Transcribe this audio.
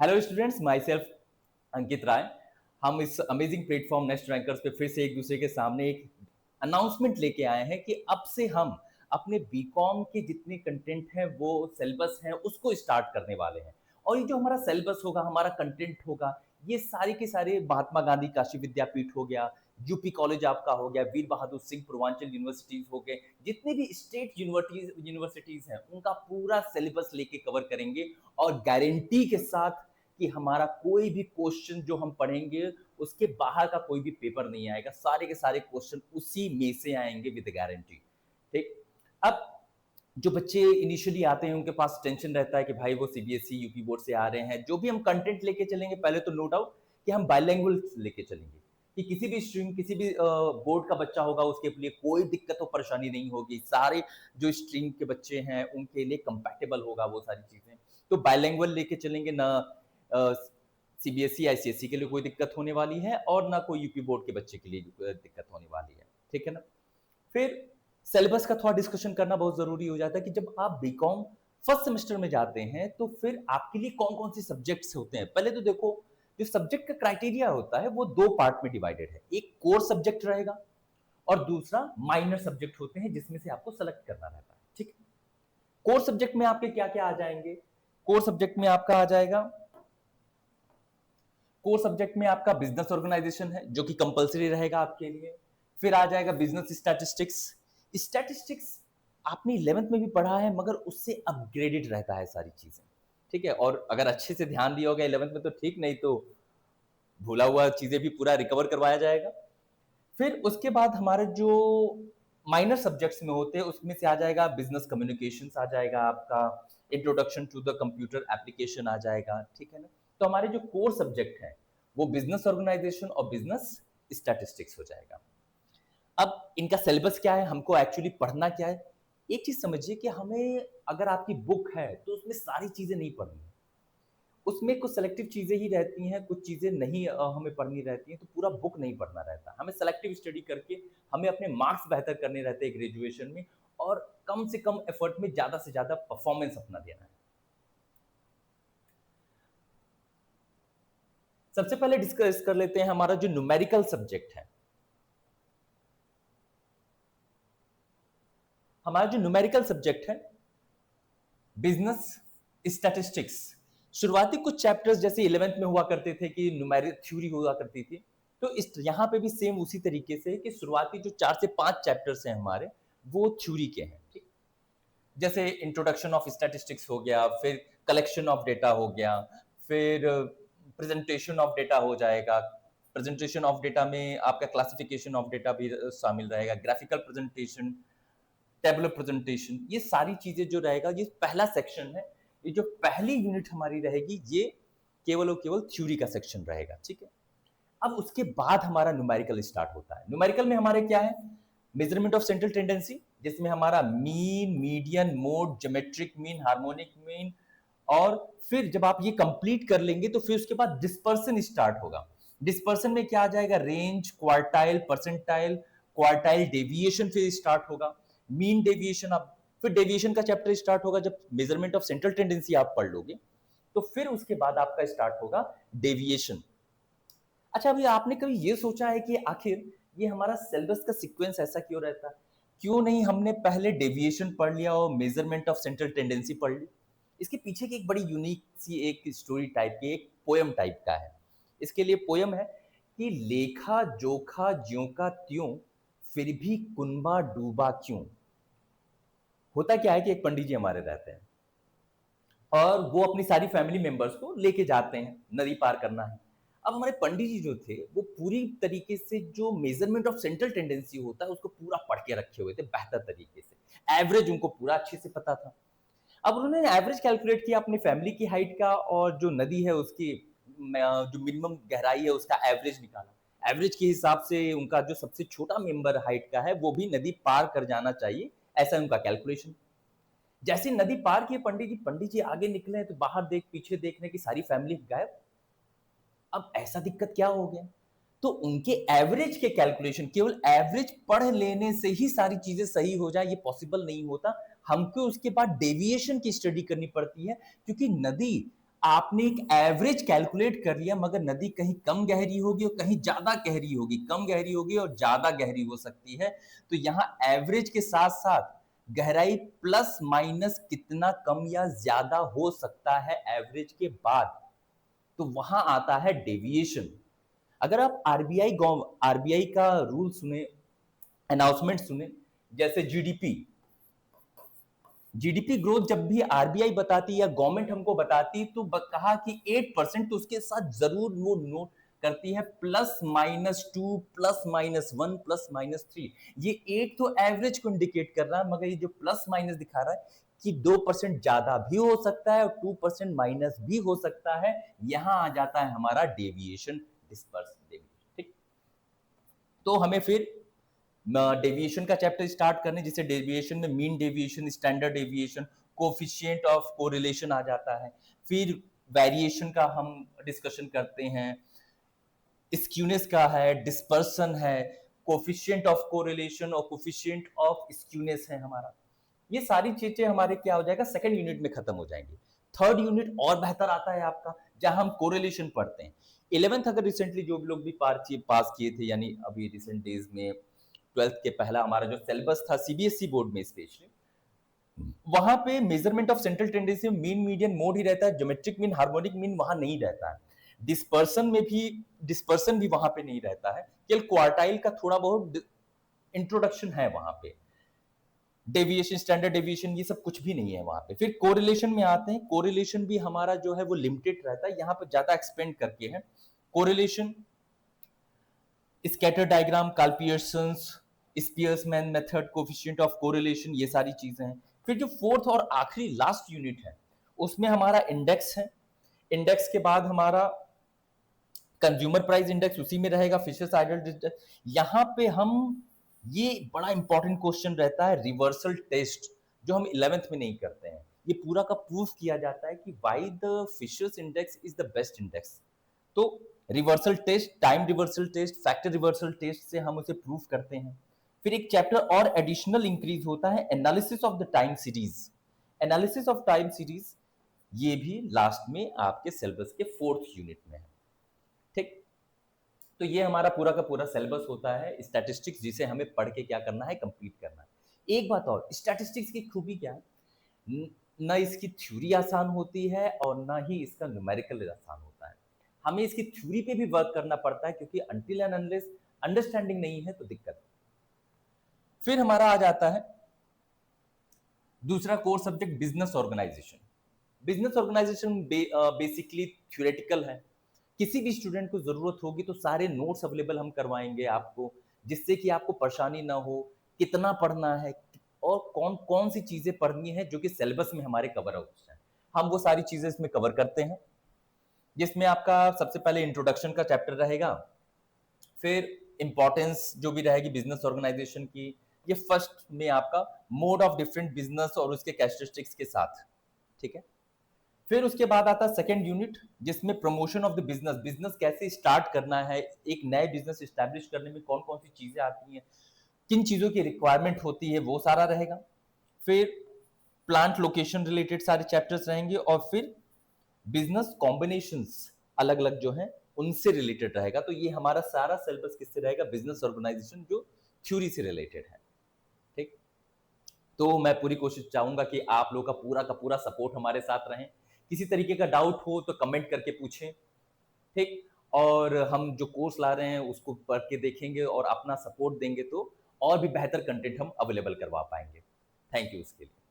Hello students, my self अंकित राय। हम इस amazing platform next rankers पे फिर से एक दूसरे के सामने एक अनाउंसमेंट लेके आए हैं कि अब से हम अपने बीकॉम के जितने कंटेंट हैं वो सिलेबस हैं उसको स्टार्ट करने वाले हैं। और ये जो हमारा सिलेबस होगा, हमारा कंटेंट होगा, ये सारे के सारे महात्मा गांधी काशी विद्यापीठ हो गया, यूपी कॉलेज आपका हो गया, वीर बहादुर सिंह पूर्वांचल यूनिवर्सिटीज हो गए, जितने भी स्टेट यूनिवर्सिटीज हैं उनका पूरा सिलेबस लेके कवर करेंगे। और गारंटी के साथ कि हमारा कोई भी क्वेश्चन जो हम पढ़ेंगे उसके बाहर का कोई भी पेपर नहीं आएगा, सारे के सारे क्वेश्चन उसी में से आएंगे विद गारंटी। ठीक। अब जो बच्चे इनिशियली आते हैं उनके पास टेंशन रहता है कि भाई वो सीबीएसई यूपी बोर्ड से आ रहे हैं, जो भी हम कंटेंट लेके चलेंगे पहले तो नो डाउट कि हम बाइलैंग्वेज लेके चलेंगे, कि किसी भी स्ट्रीम किसी भी बोर्ड का बच्चा होगा उसके लिए कोई दिक्कत और परेशानी नहीं होगी, सारे जो स्ट्रीम के बच्चे हैं उनके लिए कंपैटिबल होगा वो सारी चीजें। तो बाइलैंग्वेज लेके चलेंगे, ना सीबीएसई आईसीएसई के लिए कोई दिक्कत होने वाली है और ना कोई यूपी बोर्ड के बच्चे के लिए दिक्कत होने वाली है। ठीक है ना। फिर सिलेबस का थोड़ा डिस्कशन करना बहुत जरूरी हो जाता है कि जब आप बीकॉम फर्स्ट सेमेस्टर में जाते हैं तो फिर आपके लिए कौन कौन से सब्जेक्ट्स होते हैं। पहले तो देखो, जो सब्जेक्ट का क्राइटेरिया होता है वो दो पार्ट में डिवाइडेड है, एक कोर सब्जेक्ट रहेगा और दूसरा माइनर सब्जेक्ट होते हैं जिसमें से आपको सेलेक्ट करना रहता है। ठीक है। कोर सब्जेक्ट में आपके क्या क्या आ जाएंगे? कोर सब्जेक्ट में आपका आ जाएगा, कोर सब्जेक्ट में आपका बिजनेस ऑर्गेनाइजेशन है जो कि कंपलसरी रहेगा आपके लिए। फिर आ जाएगा बिजनेस स्टैटिस्टिक्स। स्टैटिस्टिक्स आपने 11th में भी पढ़ा है मगर उससे अपग्रेडेड रहता है सारी चीजें। ठीक है। और अगर अच्छे से ध्यान दिया होगा 11th में तो ठीक, नहीं तो भूला हुआ चीजें भी पूरा रिकवर करवाया जाएगा। फिर उसके बाद हमारे जो माइनर सब्जेक्ट्स में होते हैं उसमें से आ जाएगा बिजनेस कम्युनिकेशंस, आ जाएगा आपका introduction to the computer application आ जाएगा। ठीक है ना। तो हमारे जो कोर सब्जेक्ट है वो बिजनेस ऑर्गेनाइजेशन और बिजनेस स्टैटिस्टिक्स हो जाएगा। अब इनका सिलेबस क्या है, हमको एक्चुअली पढ़ना क्या है? एक चीज समझिए कि हमें अगर आपकी बुक है तो उसमें सारी चीजें नहीं पढ़नी है, उसमें कुछ सेलेक्टिव चीजें ही रहती हैं, कुछ चीजें नहीं हमें पढ़नी रहती हैं, तो पूरा बुक नहीं पढ़ना रहता। हमें सेलेक्टिव स्टडी करके हमें अपने मार्क्स बेहतर करने रहते हैं ग्रेजुएशन में, और कम से कम एफर्ट में ज्यादा से ज्यादा परफॉर्मेंस अपना देना है। सबसे पहले डिस्कस कर लेते हैं हमारा जो न्यूमेरिकल सब्जेक्ट है। हमारा जो न्यूमेरिकल सब्जेक्ट है बिजनेस स्टैटिस्टिक्स, शुरुआती कुछ चैप्टर्स जैसे 11th में हुआ करते थे कि न्यूमेरिक थ्योरी हुआ करती थी, तो इस यहाँ पे भी सेम उसी तरीके से कि शुरुआती जो 4 से 5 चैप्टर्स हैं हमारे वो थ्योरी के हैं। ठीक। जैसे इंट्रोडक्शन ऑफ स्टैटिस्टिक्स हो गया, फिर कलेक्शन ऑफ डेटा हो गया, फिर प्रेजेंटेशन ऑफ डेटा हो जाएगा। प्रेजेंटेशन ऑफ डेटा में आपका क्लासिफिकेशन ऑफ डेटा भी शामिल रहेगा, ग्राफिकल प्रेजेंटेशन, टेबलर प्रेजेंटेशन, ये सारी चीजें जो रहेगा, ये पहला सेक्शन है। ये जो पहली यूनिट हमारी रहेगी ये केवल और केवल थ्योरी का सेक्शन रहेगा। ठीक है। अब उसके बाद हमारा न्यूमेरिकल स्टार्ट होता है। न्यूमेरिकल में हमारे क्या है? मेजरमेंट ऑफ सेंट्रल टेंडेंसी, जिसमें हमारा mean, median, mode, geometric mean, harmonic mean, और फिर जब आप ये कंप्लीट कर लेंगे तो फिर उसके बाद डिस्पर्सन स्टार्ट होगा। डिस्पर्सन में क्या आ जाएगा? Range, quartile, percentile, quartile deviation फिर स्टार्ट होगा, मीन डेविएशन। आप फिर डेविएशन का चैप्टर स्टार्ट होगा जब मेजरमेंट ऑफ सेंट्रल टेंडेंसी आप पढ़ लोगे, तो फिर उसके बाद आपका स्टार्ट होगा डेविएशन। अच्छा, अभी आपने कभी ये सोचा है कि आखिर ये हमारा सिलेबस का सीक्वेंस ऐसा क्यों रहता है? क्यों नहीं हमने पहले डेविएशन पढ़ लिया और मेजरमेंट ऑफ सेंट्रल टेंडेंसी पढ़ ली? इसके पीछे की एक बड़ी यूनिक सी एक स्टोरी टाइप की, एक पोयम टाइप का है। इसके लिए पोयम है कि लेखा जोखा ज्यों का त्यों, फिर भी कुनबा डूबा क्यों। होता क्या है कि एक पंडित जी हमारे रहते हैं और वो अपनी सारी फैमिली मेंबर्स को लेके जाते हैं, नदी पार करना है। अब हमारे पंडित जी जो थे वो पूरी तरीके से जो मेजरमेंट ऑफ सेंट्रल टेंडेंसी होता है उसको पूरा पढ़ के रखे हुए थे बेहतर तरीके से, एवरेज उनको पूरा अच्छे से पता था। अब उन्होंने एवरेज कैलकुलेट किया अपनी फैमिली की हाइट का और जो नदी है उसकी जो मिनिमम गहराई है उसका एवरेज निकाला। एवरेज के हिसाब से उनका जो सबसे छोटा मेंबर हाइट का है वो भी नदी पार कर जाना चाहिए, ऐसा उनका कैलकुलेशन। जैसे नदी पार किए पंडित जी आगे निकले तो बाहर देख पीछे देखने की सारी फैमिली गायब। अब ऐसा दिक्कत क्या हो गया? तो उनके एवरेज के कैलकुलेशन, केवल एवरेज पढ़ लेने से ही सारी चीजें सही हो जाए ये पॉसिबल नहीं होता। हमको उसके बाद डेविएशन की स्टडी करनी पड़ती है, क्योंकि नदी आपने एक एवरेज कैलकुलेट कर लिया, मगर नदी कहीं कम गहरी होगी और कहीं ज्यादा गहरी होगी, कम गहरी होगी और ज्यादा गहरी हो सकती है। तो यहाँ एवरेज के साथ साथ गहराई प्लस माइनस कितना कम या ज्यादा हो सकता है एवरेज के बाद, तो वहां आता है डेविएशन। अगर आप आरबीआई का रूल सुने, अनाउंसमेंट सुने, जैसे जीडीपी, जीडीपी ग्रोथ जब भी आरबीआई बताती या गवर्नमेंट हमको बताती, तो कहा कि 8%, तो उसके साथ जरूर वो नोट करती है +-2, +-1, +-3। ये 8 तो एवरेज को इंडिकेट कर रहा है, मगर ये जो प्लस माइनस दिखा रहा है कि 2% ज्यादा भी हो सकता है और 2% माइनस भी हो सकता है। यहां आ जाता है हमारा डेविएशन, डिस्पर्स डेविएशन। ठीक, तो हमें फिर डेविएशन का चैप्टर स्टार्ट करने, जिसे डेविएशन में mean deviation, standard deviation, coefficient of correlation आ जाता है। फिर वेरिएशन का हम डिस्कशन करते हैं, स्क्यूनेस का है, डिस्पर्सन है, कोफिशिएंट ऑफ कोरिलेशन और कोफिशिएंट ऑफ स्क्यूनेस है हमारा। ये सारी चीजें हमारे क्या हो जाएगा, सेकंड यूनिट में खत्म हो जाएंगी। थर्ड यूनिट और बेहतर आता है आपका, जहां हम कोरिलेशन पढ़ते हैं। 11th अगर रिसेंटली जो भी लोग भी पास किए थे, यानी अभी रिसेंट डेज में 12th के पहला हमारा जो सिलेबस था सीबीएसई बोर्ड में स्पेशली, वहां पे मेजरमेंट ऑफ सेंट्रल टेंडेंसी में मीन मीडियन मोड ही रहता है, ज्योमेट्रिक मीन हार्मोनिक मीन वहां नहीं रहता है। डिस्पर्सन में भी डिस्पर्सन भी वहां पे नहीं रहता है, केवल क्वार्टाइल का थोड़ा बहुत इंट्रोडक्शन है वहां पे। डेविएशन, स्टैंडर्ड डेविएशन, ये सब कुछ भी नहीं है वहां पे। फिर कोरिलेशन में आते हैं, कोरिलेशन भी हमारा जो है वो लिमिटेड रहता है, यहाँ पे ज्यादा एक्सपेंड करके है correlation, scatter diagram, Karl Pearson's, Spearman method, coefficient of correlation, ये सारी चीजें हैं। फिर जो फोर्थ और आखिरी लास्ट यूनिट है, उसमें हमारा इंडेक्स है। इंडेक्स के बाद हमारा कंज्यूमर प्राइस इंडेक्स उसी में रहेगा, फिशर्स आइडल इंडेक्स। यहां पे हम, ये बड़ा इंपॉर्टेंट क्वेश्चन रहता है, रिवर्सल टेस्ट, जो हम 11th में नहीं करते हैं। ये पूरा का प्रूफ किया जाता है कि why the Fisher's index is the best index. तो reversal test, time reversal test, factor reversal test से हम उसे प्रूफ करते हैं। फिर एक चैप्टर और एडिशनल इंक्रीज होता है, analysis of the time series. Analysis of time series ये भी लास्ट में आपके सिलेबस के 4th यूनिट में है। ठीक, तो ये हमारा पूरा का पूरा सिलेबस होता है स्टैटिस्टिक्स, जिसे हमें पढ़ के क्या करना है, कंप्लीट करना है। एक बात और, स्टैटिस्टिक्स की खूबी क्या है, ना इसकी थ्योरी आसान होती है और ना ही इसका न्यूमेरिकल आसान होता है। हमें इसकी थ्योरी पे भी वर्क करना पड़ता है, क्योंकि अनटिल एंड अनलेस अंडरस्टैंडिंग नहीं है तो दिक्कत है। फिर हमारा आ जाता है दूसरा core subject, business organisation. Business organisation basically theoretical है। किसी भी स्टूडेंट को जरूरत होगी तो सारे नोट्स अवेलेबल हम करवाएंगे आपको, जिससे कि आपको परेशानी ना हो, कितना पढ़ना है और कौन कौन सी चीजें पढ़नी है जो कि सिलेबस में हमारे कवर आउट है, हम वो सारी चीजें इसमें कवर करते हैं। जिसमें आपका सबसे पहले इंट्रोडक्शन का चैप्टर रहेगा, फिर इंपॉर्टेंस जो भी रहेगी बिजनेस ऑर्गेनाइजेशन की, ये फर्स्ट में आपका मोड ऑफ डिफरेंट बिजनेस और उसके कैरेक्टरिस्टिक्स के साथ, ठीक है। फिर उसके बाद आता है सेकेंड यूनिट, जिसमें promotion of the business, business कैसे स्टार्ट करना है, एक नए बिजनेस स्टैब्लिश करने में कौन कौन सी चीजें आती हैं, किन चीजों की रिक्वायरमेंट होती है, वो सारा रहेगा। फिर प्लांट लोकेशन रिलेटेड सारे चैप्टर्स रहेंगे, और फिर बिजनेस कॉम्बिनेशंस अलग अलग जो है उनसे रिलेटेड रहेगा। तो ये हमारा सारा सिलेबस किससे रहेगा, बिजनेस ऑर्गेनाइजेशन, जो थ्योरी से रिलेटेड है। ठीक, तो मैं पूरी कोशिश चाहूंगा कि आप लोगों का पूरा सपोर्ट हमारे साथ रहे। किसी तरीके का डाउट हो तो कमेंट करके पूछें, ठीक। और हम जो कोर्स ला रहे हैं उसको पढ़ के देखेंगे और अपना सपोर्ट देंगे, तो और भी बेहतर कंटेंट हम अवेलेबल करवा पाएंगे। थैंक यू इसके लिए।